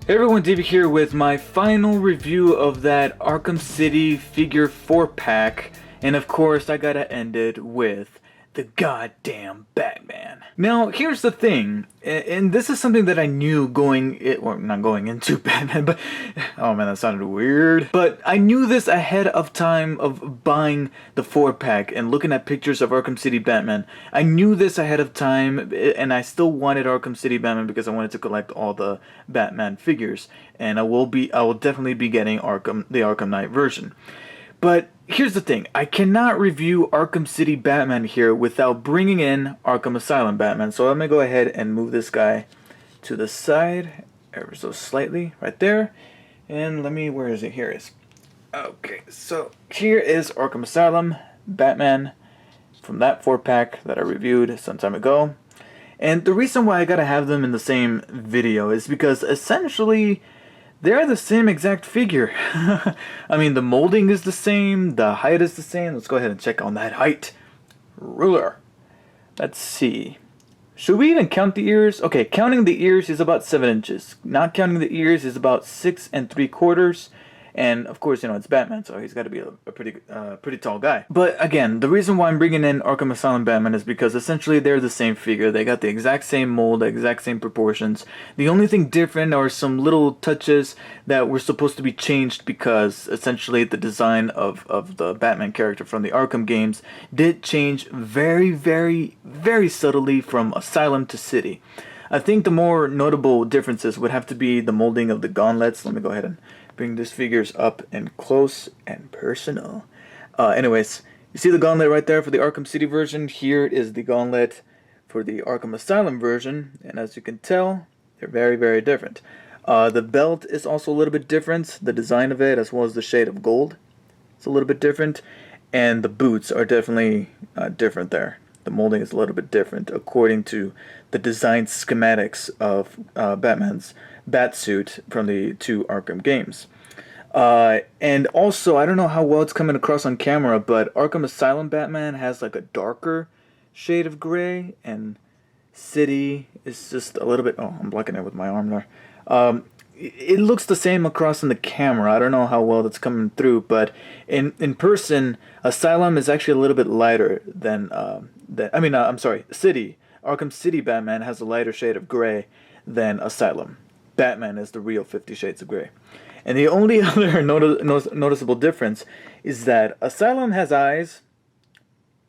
Hey everyone, David here with my final review of that Arkham City figure 4-pack, and of course I gotta end it with the goddamn Batman. Now here's the thing, and this is something that I knew not going into Batman, but oh man, that sounded weird. But I knew this ahead of time of buying the 4-pack and looking at pictures of Arkham City Batman. I knew this ahead of time, and I still wanted Arkham City Batman because I wanted to collect all the Batman figures, and I will definitely be getting the Arkham Knight version. But here's the thing, I cannot review Arkham City Batman here without bringing in Arkham Asylum Batman. So I'm going to go ahead and move this guy to the side, ever so slightly, right there. And where is it? Here it is. Okay, so here is Arkham Asylum Batman from that 4-pack that I reviewed some time ago. And the reason why I gotta have them in the same video is because essentially they're the same exact figure. I mean, the molding is the same, the height is the same. Let's go ahead and check on that height ruler. Let's see. Should we even count the ears? Okay, counting the ears is about 7 inches. Not counting the ears is about 6 3/4. And of course, you know, it's Batman, so he's got to be a pretty tall guy. But again, the reason why I'm bringing in Arkham Asylum Batman is because essentially they're the same figure. They got the exact same mold, the exact same proportions. The only thing different are some little touches that were supposed to be changed because essentially the design of the Batman character from the Arkham games did change very, very, very subtly from Asylum to City. I think the more notable differences would have to be the molding of the gauntlets. Let me go ahead and bring these figures up and close and personal. Anyways, you see the gauntlet right there for the Arkham City version. Here is the gauntlet for the Arkham Asylum version. And as you can tell, they're very, very different. The belt is also a little bit different. The design of it, as well as the shade of gold, it's a little bit different. And the boots are definitely different there. The molding is a little bit different according to the design schematics of Batman's Batsuit from the 2 Arkham games. And also, I don't know how well it's coming across on camera, but Arkham Asylum Batman has like a darker shade of gray, and City is just a little bit... Oh, I'm blocking it with my arm there. It looks the same across in the camera. I don't know how well that's coming through, but in person, Asylum is actually a little bit lighter than... I'm sorry, City. Arkham City Batman has a lighter shade of gray than Asylum. Batman is the real 50 Shades of Grey. And the only other noticeable difference is that Asylum has eyes,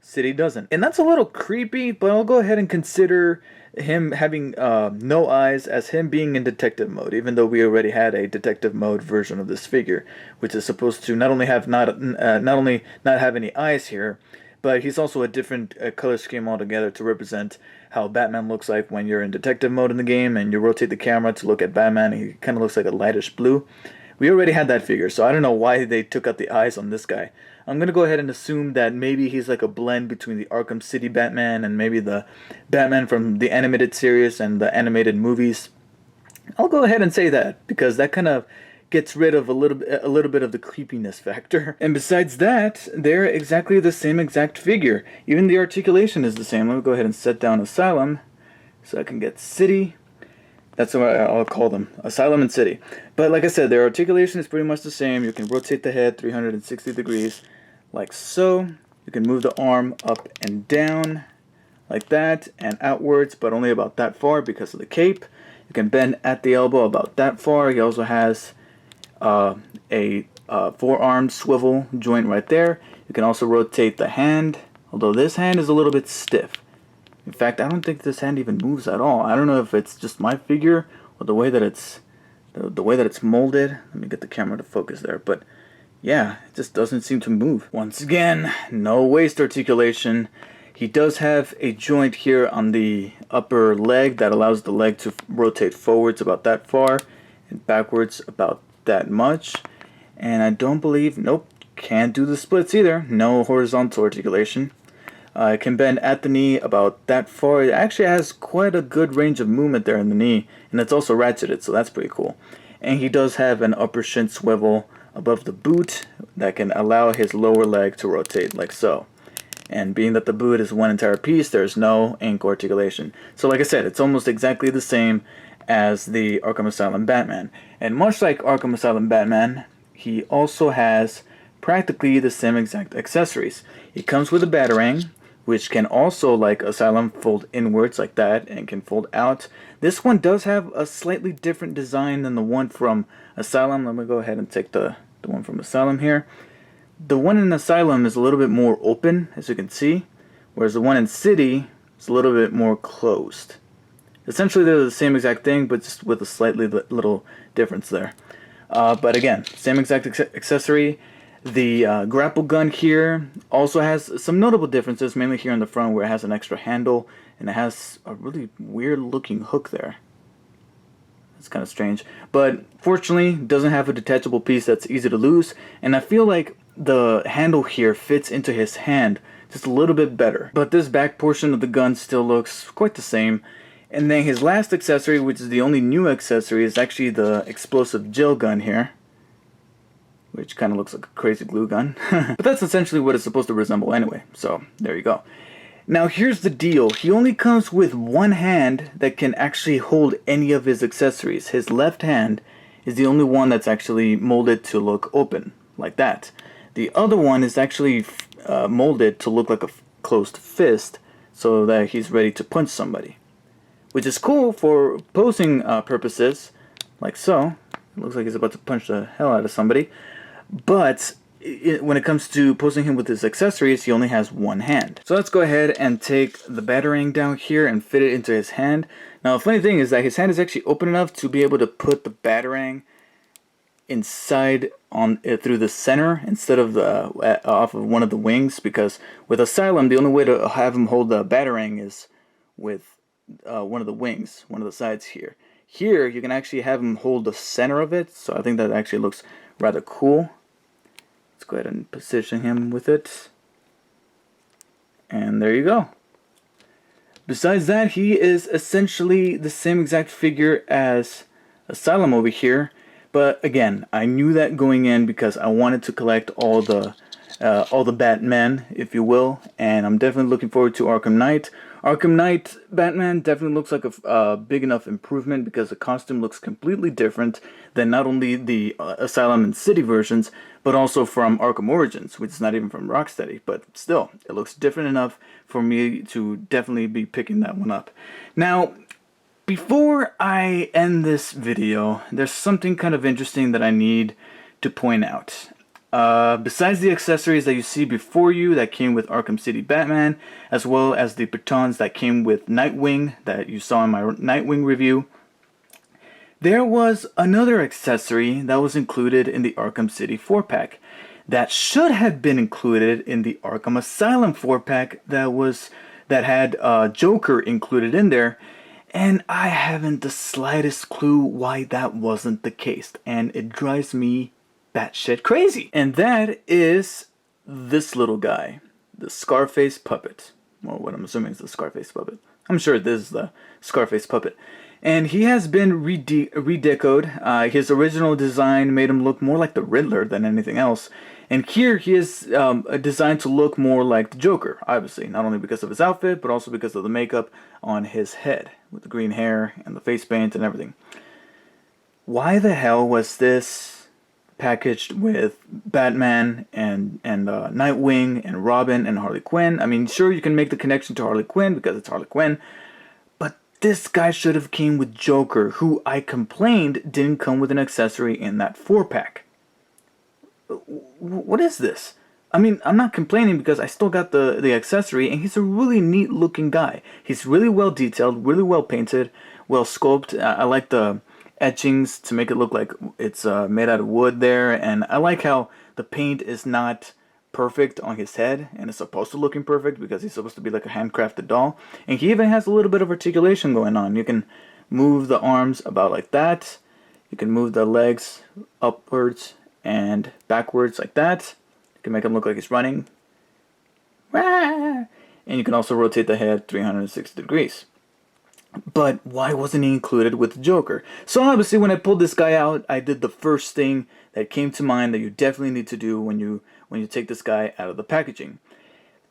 City doesn't. And that's a little creepy, but I'll go ahead and consider him having no eyes as him being in detective mode, even though we already had a detective mode version of this figure, which is supposed to not only not have any eyes here, but he's also a different color scheme altogether to represent how Batman looks like when you're in detective mode in the game and you rotate the camera to look at Batman. He kind of looks like a lightish blue. We already had that figure, so I don't know why they took out the eyes on this guy. I'm going to go ahead and assume that maybe he's like a blend between the Arkham City Batman and maybe the Batman from the animated series and the animated movies. I'll go ahead and say that because that kind of gets rid of a little bit of the creepiness factor. And besides that, they're exactly the same exact figure. Even the articulation is the same. Let me go ahead and set down Asylum so I can get City. That's what I'll call them, Asylum and City. But like I said, their articulation is pretty much the same. You can rotate the head 360 degrees like so. You can move the arm up and down like that and outwards, but only about that far because of the cape. You can bend at the elbow about that far. He also has a forearm swivel joint right there. You can also rotate the hand, although this hand is a little bit stiff. In fact, I don't think this hand even moves at all. I don't know if it's just my figure or the way that it's molded. Let me get the camera to focus there, but yeah, it just doesn't seem to move. Once again, no waist articulation. He does have a joint here on the upper leg that allows the leg to rotate forwards about that far and backwards about that much. And I don't believe, nope, can't do the splits either. No horizontal articulation. It can bend at the knee about that far. It actually has quite a good range of movement there in the knee, and it's also ratcheted, so that's pretty cool. And he does have an upper shin swivel above the boot that can allow his lower leg to rotate like so. And being that the boot is one entire piece, there's no ankle articulation. So like I said, it's almost exactly the same as the Arkham Asylum Batman. And much like Arkham Asylum Batman, he also has practically the same exact accessories. It comes with a Batarang, which can also, like Asylum, fold inwards like that and can fold out. This one does have a slightly different design than the one from Asylum. Let me go ahead and take the one from Asylum here. The one in Asylum is a little bit more open, as you can see, whereas the one in City is a little bit more closed. Essentially, they're the same exact thing, but just with a slightly little difference there. But again, same exact accessory. The grapple gun here also has some notable differences, mainly here in the front where it has an extra handle and it has a really weird looking hook there. It's kind of strange, but fortunately it doesn't have a detachable piece that's easy to lose, and I feel like the handle here fits into his hand just a little bit better. But this back portion of the gun still looks quite the same. And then his last accessory, which is the only new accessory, is actually the explosive gel gun here, which kind of looks like a crazy glue gun. But that's essentially what it's supposed to resemble anyway, so there you go. Now here's the deal. He only comes with one hand that can actually hold any of his accessories. His left hand is the only one that's actually molded to look open, like that. The other one is actually molded to look like a closed fist, so that he's ready to punch somebody. Which is cool for posing purposes, like so. It looks like he's about to punch the hell out of somebody. But when it comes to posing him with his accessories, he only has one hand. So let's go ahead and take the Batarang down here and fit it into his hand. Now the funny thing is that his hand is actually open enough to be able to put the Batarang inside on it through the center instead of the off of one of the wings, because with Asylum the only way to have him hold the Batarang is with one of the wings, one of the sides here. Here you can actually have him hold the center of it, so I think that actually looks rather cool. Let's go ahead and position him with it. And there you go. Besides that, he is essentially the same exact figure as Asylum over here. But again, I knew that going in because I wanted to collect all the Batmen, if you will. And I'm definitely looking forward to Arkham Knight. Arkham Knight Batman definitely looks like a big enough improvement because the costume looks completely different than not only the Asylum and City versions, but also from Arkham Origins, which is not even from Rocksteady. But still, it looks different enough for me to definitely be picking that one up. Now, before I end this video, there's something kind of interesting that I need to point out. Besides the accessories that you see before you that came with Arkham City Batman, as well as the batons that came with Nightwing that you saw in my Nightwing review, there was another accessory that was included in the Arkham City 4-pack that should have been included in the Arkham Asylum 4-pack that had Joker included in there, and I haven't the slightest clue why that wasn't the case, and it drives me batshit crazy. And that is this little guy, the Scarface puppet. Well, what I'm assuming is the Scarface puppet. I'm sure this is the Scarface puppet. And he has been redecoed. His original design made him look more like the Riddler than anything else. And here he is designed to look more like the Joker, obviously. Not only because of his outfit, but also because of the makeup on his head, with the green hair and the face paint and everything. Why the hell was this packaged with Batman and Nightwing and Robin and Harley Quinn? I mean, sure, you can make the connection to Harley Quinn because it's Harley Quinn, but this guy should have came with Joker, who I complained didn't come with an accessory in that 4-pack. What is this? I mean, I'm not complaining because I still got the accessory, and he's a really neat looking guy. He's really well detailed, really well painted, well sculpted. I like the etchings to make it look like it's made out of wood there, and I like how the paint is not perfect on his head, and it's supposed to look imperfect because he's supposed to be like a handcrafted doll. And he even has a little bit of articulation going on. You can move the arms about like that, you can move the legs upwards and backwards like that. You can make him look like he's running, and you can also rotate the head 360 degrees. But why wasn't he included with the Joker? So obviously when I pulled this guy out, I did the first thing that came to mind that you definitely need to do when you take this guy out of the packaging.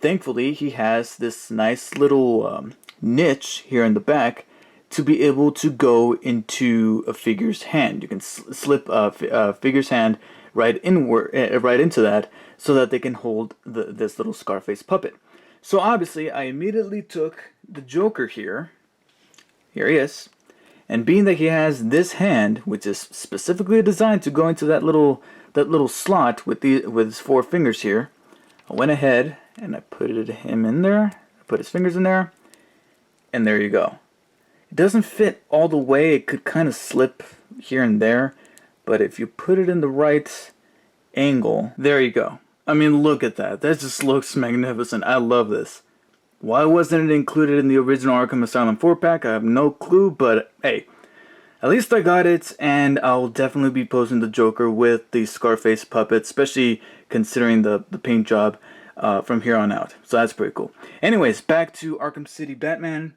Thankfully, he has this nice little niche here in the back to be able to go into a figure's hand. You can slip a figure's hand right into that, so that they can hold this little Scarface puppet. So obviously, I immediately took the Joker here. Here he is. And being that he has this hand, which is specifically designed to go into that little slot with his 4 fingers here, I went ahead and I put him in there. I put his fingers in there, and there you go. It doesn't fit all the way. It could kind of slip here and there, but if you put it in the right angle, there you go. I mean, look at that. That just looks magnificent. I love this. Why wasn't it included in the original Arkham Asylum 4-pack? I have no clue, but hey, at least I got it, and I'll definitely be posing the Joker with the Scarface puppet, especially considering the paint job from here on out. So that's pretty cool. Anyways, back to Arkham City Batman.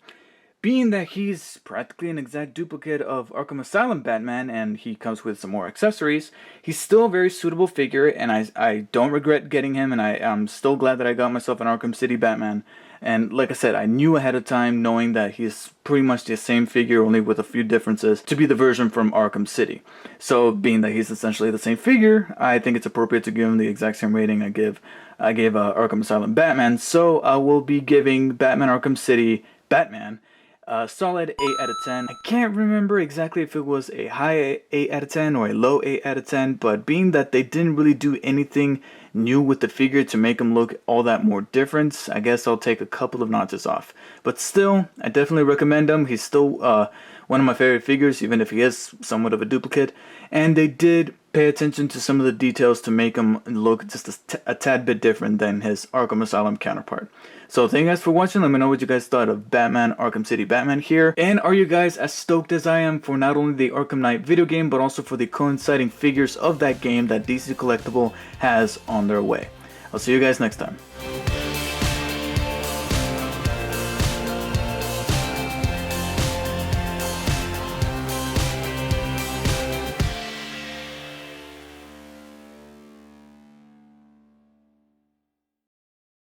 Being that he's practically an exact duplicate of Arkham Asylum Batman, and he comes with some more accessories, he's still a very suitable figure, and I don't regret getting him, and I'm still glad that I got myself an Arkham City Batman. And like I said, I knew ahead of time, knowing that he's pretty much the same figure, only with a few differences, to be the version from Arkham City. So being that he's essentially the same figure, I think it's appropriate to give him the exact same rating I gave Arkham Asylum Batman. So I will be giving Batman Arkham City Batman a solid 8 out of 10. I can't remember exactly if it was a high 8 out of 10 or a low 8 out of 10, but being that they didn't really do anything new with the figure to make him look all that more different, I guess I'll take a couple of notches off. But still, I definitely recommend him. He's still one of my favorite figures, even if he is somewhat of a duplicate. And they did pay attention to some of the details to make him look just a tad bit different than his Arkham Asylum counterpart. So thank you guys for watching. Let me know what you guys thought of Batman Arkham City Batman here. And are you guys as stoked as I am for not only the Arkham Knight video game, but also for the coinciding figures of that game that DC Collectible has on their way? I'll see you guys next time.